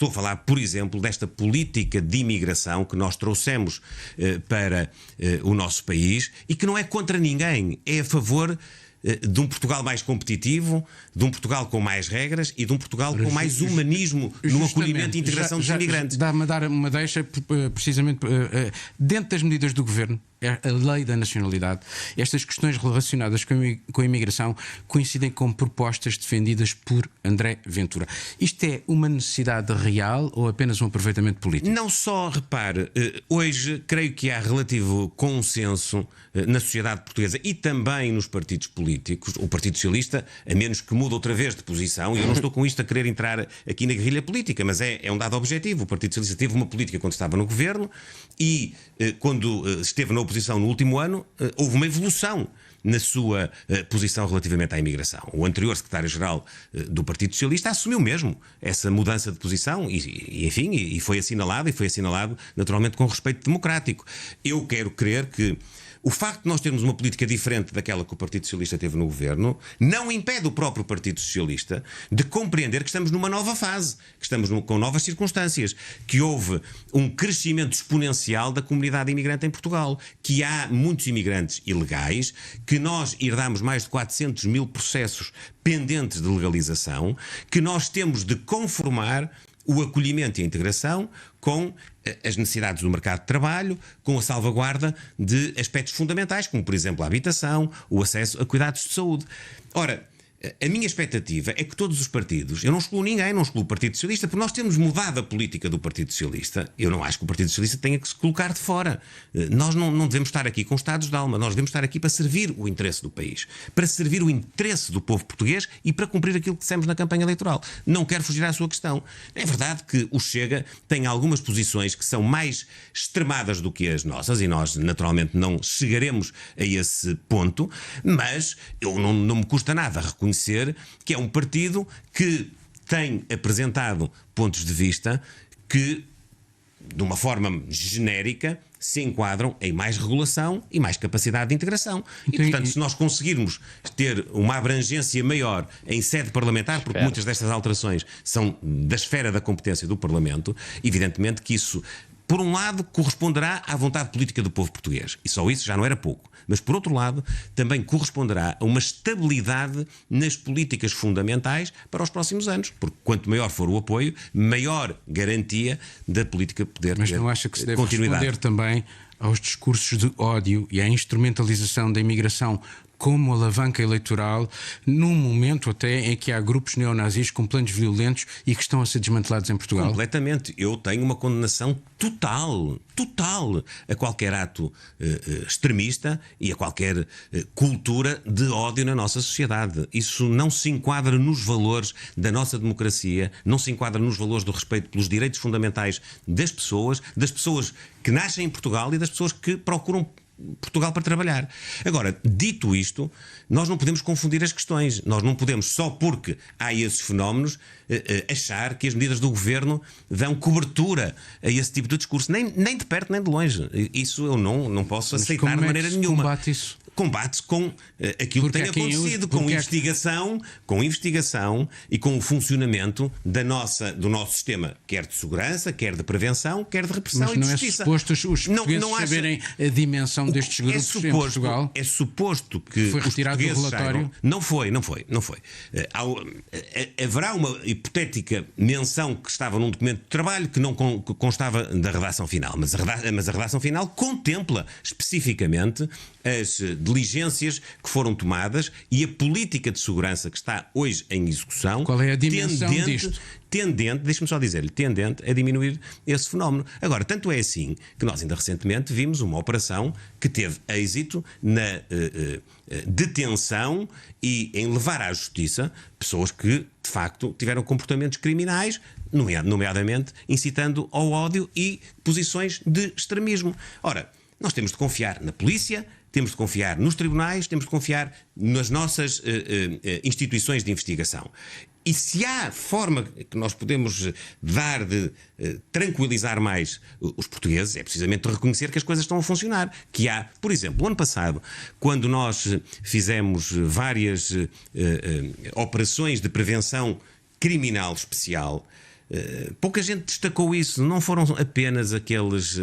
Estou a falar, por exemplo, desta política de imigração que nós trouxemos para o nosso país e que não é contra ninguém, é a favor de um Portugal mais competitivo, de um Portugal com mais regras e de um Portugal com mais humanismo no acolhimento e integração dos imigrantes. Dá-me a dar uma deixa, precisamente dentro das medidas do Governo, a lei da nacionalidade. Estas questões relacionadas com a imigração coincidem com propostas defendidas por André Ventura. Isto é uma necessidade real ou apenas um aproveitamento político? Não só, repare, hoje creio que há relativo consenso na sociedade portuguesa e também nos partidos políticos. O Partido Socialista, a menos que mude outra vez de posição, e eu não estou com isto a querer entrar aqui na guerrilha política, mas é um dado objetivo. O Partido Socialista teve uma política quando estava no governo e quando esteve na oposição no último ano, houve uma evolução na sua posição relativamente à imigração. O anterior secretário-geral do Partido Socialista assumiu mesmo essa mudança de posição e foi assinalado naturalmente com respeito democrático. Eu quero crer que o facto de nós termos uma política diferente daquela que o Partido Socialista teve no governo não impede o próprio Partido Socialista de compreender que estamos numa nova fase, que estamos com novas circunstâncias, que houve um crescimento exponencial da comunidade imigrante em Portugal, que há muitos imigrantes ilegais, que nós herdamos mais de 400 mil processos pendentes de legalização, que nós temos de conformar o acolhimento e a integração com as necessidades do mercado de trabalho, com a salvaguarda de aspectos fundamentais, como, por exemplo, a habitação, o acesso a cuidados de saúde. Ora, a minha expectativa é que todos os partidos, eu não excluo ninguém, não excluo o Partido Socialista, porque nós temos mudado a política do Partido Socialista. Eu não acho que o Partido Socialista tenha que se colocar de fora. Nós não devemos estar aqui com estados de alma, nós devemos estar aqui para servir o interesse do país, para servir o interesse do povo português e para cumprir aquilo que dissemos na campanha eleitoral. Não quero fugir à sua questão. É verdade que o Chega tem algumas posições que são mais extremadas do que as nossas e nós naturalmente não chegaremos a esse ponto, mas eu não me custa nada reconhecer que é um partido que tem apresentado pontos de vista que, de uma forma genérica, se enquadram em mais regulação e mais capacidade de integração. E, portanto, se nós conseguirmos ter uma abrangência maior em sede parlamentar, porque muitas destas alterações são da esfera da competência do Parlamento, evidentemente que isso, por um lado, corresponderá à vontade política do povo português. E só isso já não era pouco. Mas, por outro lado, também corresponderá a uma estabilidade nas políticas fundamentais para os próximos anos. Porque quanto maior for o apoio, maior garantia da política poder ter continuidade. Mas não acha que se deve responder também aos discursos de ódio e à instrumentalização da imigração como alavanca eleitoral, num momento até em que há grupos neonazis com planos violentos e que estão a ser desmantelados em Portugal? Completamente. Eu tenho uma condenação total a qualquer ato extremista e a qualquer cultura de ódio na nossa sociedade. Isso não se enquadra nos valores da nossa democracia, não se enquadra nos valores do respeito pelos direitos fundamentais das pessoas que nascem em Portugal e das pessoas que procuram Portugal para trabalhar. Agora, dito isto, nós não podemos confundir as questões. Nós não podemos, só porque há esses fenómenos, achar que as medidas do governo dão cobertura a esse tipo de discurso. Nem de perto, nem de longe. Isso eu não posso aceitar de maneira nenhuma. Combate isso? Combate-se com aquilo que tem acontecido, com investigação e com o funcionamento do nosso sistema, quer de segurança, quer de prevenção, quer de repressão e de justiça. Mas não é suposto os portugueses saberem a dimensão destes grupos em Portugal? É suposto que foi retirado do relatório? Não foi. Haverá uma hipotética menção que estava num documento de trabalho que não constava da redação final, mas a redação final contempla especificamente as diligências que foram tomadas e a política de segurança que está hoje em execução. Qual é a dimensão disto? Deixe-me só dizer-lhe, tendente a diminuir esse fenómeno. Agora, tanto é assim que nós ainda recentemente vimos uma operação que teve êxito na detenção e em levar à justiça pessoas que, de facto, tiveram comportamentos criminais, nomeadamente incitando ao ódio e posições de extremismo. Ora, nós temos de confiar na polícia, temos de confiar nos tribunais, temos de confiar nas nossas instituições de investigação. E se há forma que nós podemos dar de tranquilizar mais os portugueses, é precisamente reconhecer que as coisas estão a funcionar. Que há, por exemplo, o ano passado, quando nós fizemos várias operações de prevenção criminal especial, Pouca gente destacou isso. Não foram apenas aquelas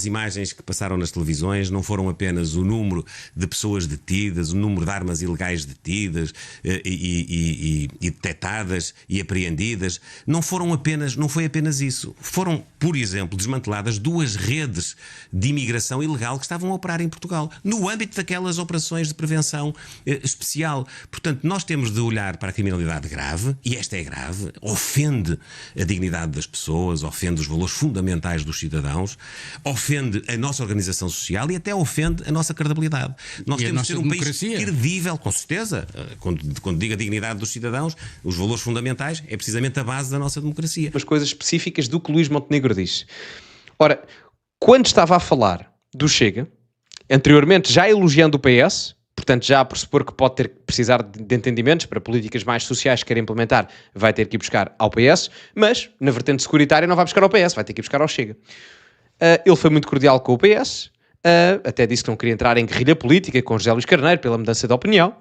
imagens que passaram nas televisões, não foram apenas o número de pessoas detidas, o número de armas ilegais detidas e detectadas e apreendidas. Não foi apenas isso. Foram, por exemplo, desmanteladas 2 redes de imigração ilegal que estavam a operar em Portugal, no âmbito daquelas operações de prevenção especial. Portanto, nós temos de olhar para a criminalidade grave, e esta é grave, ofende a dignidade das pessoas, ofende os valores fundamentais dos cidadãos, ofende a nossa organização social e até ofende a nossa credibilidade. Nós temos de ser um país credível, com certeza. Quando digo a dignidade dos cidadãos, os valores fundamentais é precisamente a base da nossa democracia. As coisas específicas do que Luís Montenegro disse. Ora, quando estava a falar do Chega, anteriormente já elogiando o PS, portanto já a pressupor que pode precisar de entendimentos para políticas mais sociais que quer implementar, vai ter que ir buscar ao PS, mas na vertente securitária não vai buscar ao PS, vai ter que ir buscar ao Chega. Ele foi muito cordial com o PS, até disse que não queria entrar em guerrilha política com José Luís Carneiro pela mudança de opinião,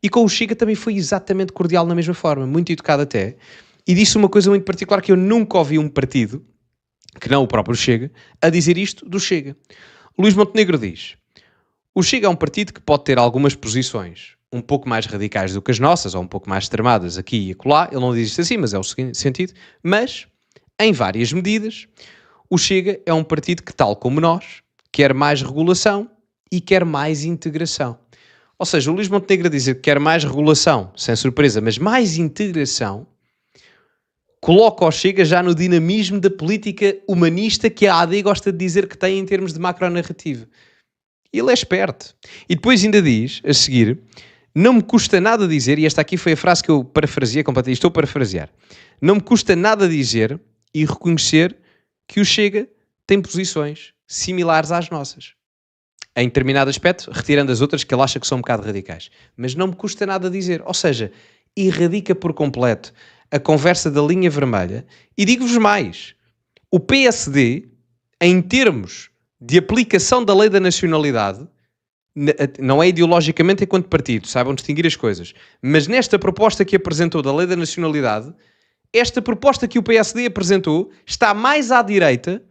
e com o Chega também foi exatamente cordial na mesma forma, muito educado até, e disse uma coisa muito particular que eu nunca ouvi um partido, que não o próprio Chega, a dizer isto do Chega. Luís Montenegro diz: o Chega é um partido que pode ter algumas posições um pouco mais radicais do que as nossas, ou um pouco mais extremadas aqui e acolá, ele não diz isto assim, mas é o seguinte sentido, mas, em várias medidas, o Chega é um partido que, tal como nós, quer mais regulação e quer mais integração. Ou seja, o Luís Montenegro dizer que quer mais regulação, sem surpresa, mas mais integração, coloca o Chega já no dinamismo da política humanista que a AD gosta de dizer que tem em termos de macronarrativa. Ele é esperto. E depois ainda diz, a seguir, não me custa nada dizer, e esta aqui foi a frase que eu parafraseei completamente, estou a parafrasear, não me custa nada dizer e reconhecer que o Chega tem posições similares às nossas. Em determinado aspecto, retirando as outras que ele acha que são um bocado radicais. Mas não me custa nada dizer. Ou seja, erradica por completo a conversa da linha vermelha. E digo-vos mais, o PSD, em termos de aplicação da lei da nacionalidade, não é ideologicamente enquanto partido, saibam distinguir as coisas, mas nesta proposta que apresentou da lei da nacionalidade, esta proposta que o PSD apresentou está mais à direita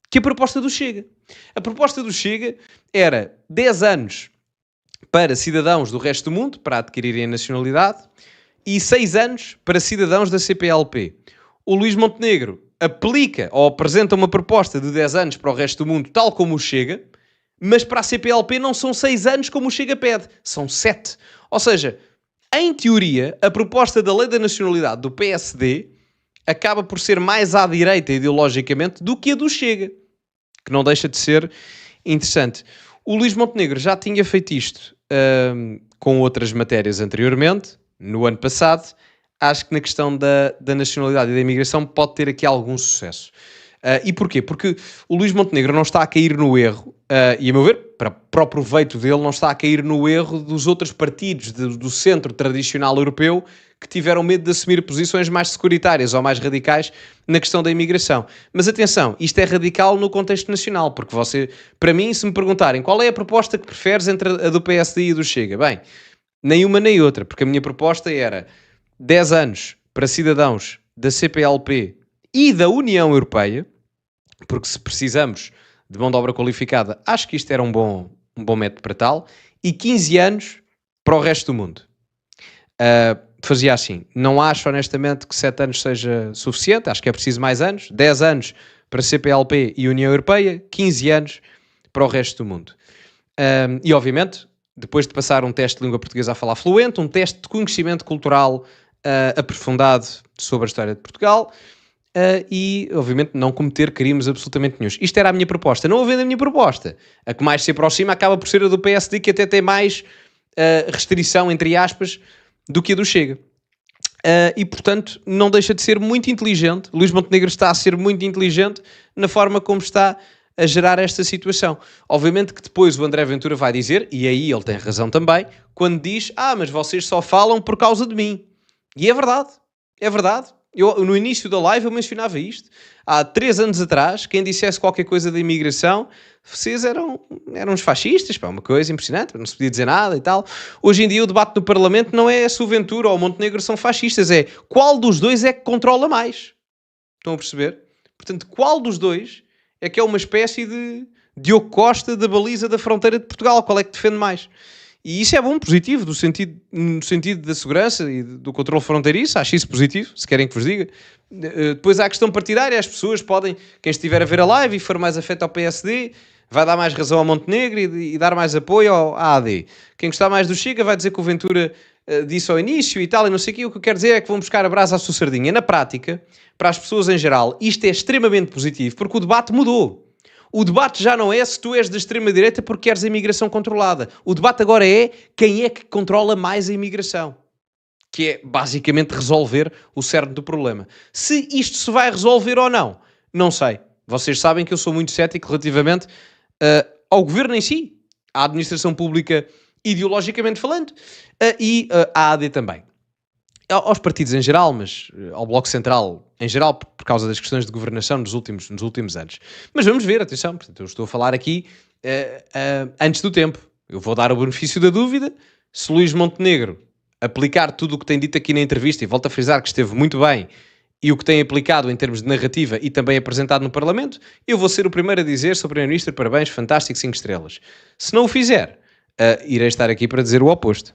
que a proposta do Chega. A proposta do Chega era 10 anos para cidadãos do resto do mundo, para adquirirem a nacionalidade, e 6 anos para cidadãos da CPLP. O Luís Montenegro aplica ou apresenta uma proposta de 10 anos para o resto do mundo, tal como o Chega, mas para a CPLP não são 6 anos como o Chega pede, são 7. Ou seja, em teoria, a proposta da lei da nacionalidade do PSD acaba por ser mais à direita ideologicamente do que a do Chega, que não deixa de ser interessante. O Luís Montenegro já tinha feito isto com outras matérias anteriormente, no ano passado. Acho que na questão da nacionalidade e da imigração pode ter aqui algum sucesso. E porquê? Porque o Luís Montenegro não está a cair no erro, e a meu ver, para o proveito dele, não está a cair no erro dos outros partidos do centro tradicional europeu que tiveram medo de assumir posições mais securitárias ou mais radicais na questão da imigração. Mas atenção, isto é radical no contexto nacional, porque para mim, se me perguntarem qual é a proposta que preferes entre a do PSD e a do Chega, bem, nem uma nem outra, porque a minha proposta era 10 anos para cidadãos da CPLP e da União Europeia, porque se precisamos de mão de obra qualificada, acho que isto era um bom método para tal, e 15 anos para o resto do mundo. Fazia assim. Não acho honestamente que 7 anos seja suficiente, acho que é preciso mais anos. 10 anos para CPLP e União Europeia, 15 anos para o resto do mundo. E obviamente, depois de passar um teste de língua portuguesa a falar fluente, um teste de conhecimento cultural aprofundado sobre a história de Portugal, e obviamente não cometer crimes absolutamente nenhums. Isto era a minha proposta. Não havendo a minha proposta, a que mais se aproxima acaba por ser a do PSD, que até tem mais restrição, entre aspas, do que a do Chega. E portanto não deixa de ser muito inteligente. Luís Montenegro está a ser muito inteligente na forma como está a gerar esta situação. Obviamente que depois o André Ventura vai dizer, e aí ele tem razão também, quando diz, mas vocês só falam por causa de mim. E é verdade, é verdade. Eu, no início da live, eu mencionava isto. Há 3 anos atrás, quem dissesse qualquer coisa da imigração, vocês eram uns fascistas, uma coisa impressionante, não se podia dizer nada e tal. Hoje em dia o debate no Parlamento não é se o Ventura ou o Montenegro são fascistas, é qual dos dois é que controla mais. Estão a perceber? Portanto, qual dos dois é que é uma espécie de Diogo Costa da baliza da fronteira de Portugal? Qual é que defende mais? E isso é bom, positivo, no sentido da segurança e do controle fronteiriço. Acho isso positivo, se querem que vos diga. Depois há a questão partidária. As pessoas podem, quem estiver a ver a live e for mais afeto ao PSD, vai dar mais razão ao Montenegro e dar mais apoio à AD. Quem gostar mais do Chega vai dizer que o Ventura disse ao início e tal, e não sei o que. O que eu quero dizer é que vão buscar a brasa à sua sardinha. Na prática, para as pessoas em geral, isto é extremamente positivo, porque o debate mudou. O debate já não é se tu és de extrema-direita porque queres a imigração controlada. O debate agora é quem é que controla mais a imigração. Que é, basicamente, resolver o cerne do problema. Se isto se vai resolver ou não, não sei. Vocês sabem que eu sou muito cético relativamente ao governo em si, à administração pública ideologicamente falando, e à AD também. Aos partidos em geral, mas ao Bloco Central em geral, por causa das questões de governação nos últimos anos. Mas vamos ver, atenção, portanto, eu estou a falar aqui antes do tempo. Eu vou dar o benefício da dúvida. Se Luís Montenegro aplicar tudo o que tem dito aqui na entrevista, e volto a frisar que esteve muito bem, e o que tem aplicado em termos de narrativa e também apresentado no Parlamento, eu vou ser o primeiro a dizer, Sr. Primeiro-Ministro, parabéns, fantástico, 5 estrelas. Se não o fizer, irei estar aqui para dizer o oposto.